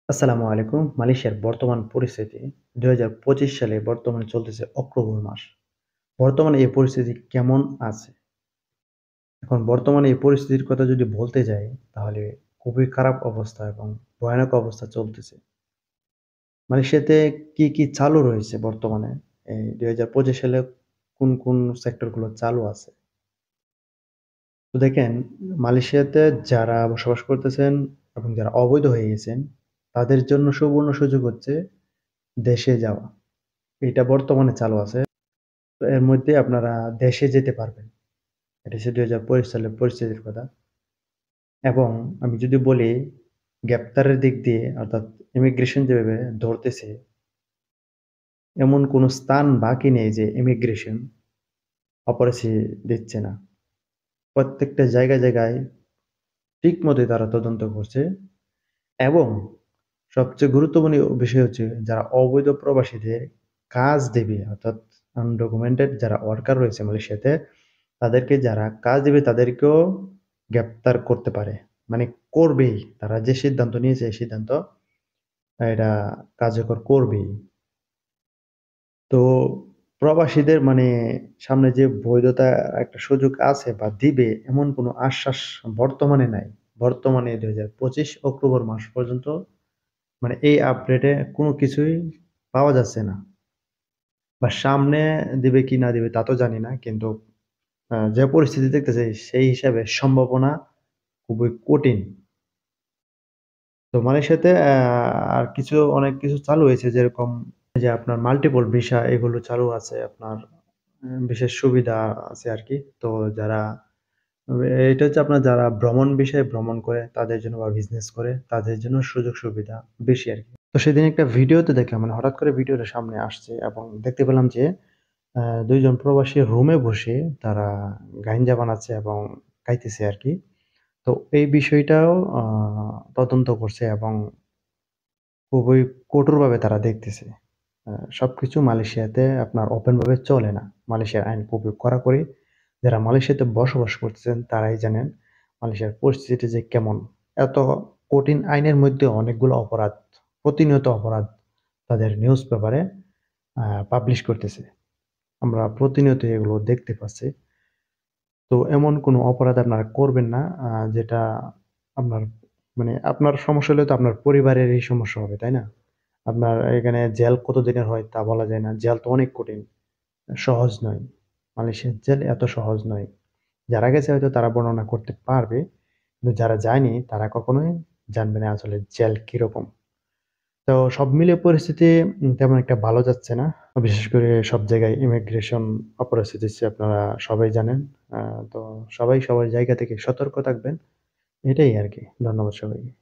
আসসালামু আলাইকুম। মালয়েশিয়ার বর্তমান পরিস্থিতি ২০২৫ সালে বর্তমানে চলতেছে অক্টোবর মাস। বর্তমানে এই পরিস্থিতি কেমন আছে? এখন বর্তমানে এই পরিস্থিতির কথা যদি বলতে যাই, তাহলে খুবই খারাপ অবস্থা এবং ভয়ানক অবস্থা চলতেছে। মালয়েশিয়াতে কি চালু রয়েছে বর্তমানে? এই ২০২৫ সালে কোন সেক্টরগুলো চালু আছে? তো দেখেন, মালয়েশিয়াতে যারা বসবাস করতেছেন এবং যারা অবৈধ হয়ে গেছেন, তাদের জন্য সুবর্ণ সুযোগ হচ্ছে দেশে যাওয়া। এটা বর্তমানে চালু আছে। তো এর মধ্যে আপনারা দেশে যেতে পারবেন। এটা হচ্ছে ২০২৫ সালের পরিস্থিতির কথা। এবং আমি যদি বলি গ্রেপ্তারের দিক দিয়ে অর্থাৎ ইমিগ্রেশন যেভাবে ধরতেছে, এমন কোন স্থান বাকি নেই যে ইমিগ্রেশন অপরিচি দিচ্ছে না। প্রত্যেকটা জায়গায় ঠিক মতোই তারা তদন্ত করছে এবং সবচেয়ে গুরুত্বপূর্ণ বিষয় হচ্ছে যারা অবৈধ প্রবাসীদের কাজ দেবে অর্থাৎ আনডকুমেন্টেড যারা ওয়ার্কার রয়েছে মালয়েশিয়াতে তাদেরকে যারা কাজ দিবে তাদেরকেও গ্রেপ্তার করতে পারে। মানে করবেই। তারা যে সিদ্ধান্ত নিয়েছে এই সিদ্ধান্ত এটা কার্যকর করবেই। তো প্রবাসীদের মানে সামনে যে বৈধতা একটা সুযোগ আছে বা দিবে এমন কোনো আশ্বাস বর্তমানে নাই। বর্তমানে ২০২৫ অক্টোবর মাস পর্যন্ত মানে এই আপডেটে কোনো কিছুই পাওয়া যাচ্ছে না। বা সামনে দিবে কি না দিবে তা তো জানি না। কিন্তু যে পরিস্থিতি দেখতেছি সেই হিসাবে সম্ভাবনা খুবই কঠিন। তো মালয়েশিয়াতে আর অনেক কিছু চালু হয়েছে যেরকম যে আপনার মাল্টিপল ভিসা এগুলো চালু আছে আপনার বিশেষ সুবিধা আছে আরকি। তো যারা এটা হচ্ছে আপনার যারা ভ্রমণ বিষয়ে ভ্রমণ করে তাদের জন্য বা বিজনেস করে তাদের জন্য সুযোগ সুবিধা বেশি আরকি। তো সেদিন একটা ভিডিওতে দেখলাম মানে হঠাৎ করে ভিডিওটা সামনে আসছে এবং দেখতে পেলাম যে ২ জন প্রবাসী রুমে বসে তারা গাঞ্জা বানাচ্ছে এবং খাইতেছে আরকি। তো এই বিষয়টাও তদন্ত করছে এবং খুবই কঠোরভাবে তারা দেখতেছে। সবকিছু মালয়েশিয়াতে আপনার ওপেন ভাবে চলে না। মালয়েশিয়ার আইন খুবই কড়াকড়ি। যারা মালয়েশিয়াতে বসবাস করতেছেন তারাই জানেন মালয়েশিয়ার পরিস্থিতি যে কেমন। এত কঠিন আইনের মধ্যে অনেকগুলো অপরাধ, প্রতিনিয়ত অপরাধ তাদের নিউজ পেপারে পাবলিশ করতেছে। আমরা প্রতিনিয়ত এগুলো দেখতে পাচ্ছি। তো এমন কোনো অপরাধ আপনারা করবেন না যেটা আপনার মানে আপনার সমস্যা হলে তো আপনার পরিবারেরই সমস্যা হবে, তাই না? আপনার এখানে জেল কত দিনের হয় তা বলা যায় না। জেল তো অনেক কঠিন। সহজ নয়। মালয়েশিয়ার জেল এত সহজ নয়। যারা গেছে হয়তো তারা বর্ণনা করতে পারবে। কিন্তু যারা যায়নি তারা কখনোই জানবে না আসলে জেল কিরকম। তো সব মিলিয়ে পরিস্থিতি তেমন একটা ভালো যাচ্ছে না। বিশেষ করে সব জায়গায় ইমিগ্রেশন অপরিস্থিতি আপনারা সবাই জানেন। তো সবাই সবার জায়গা থেকে সতর্ক থাকবেন। এটাই আরকি। ধন্যবাদ সবাইকে।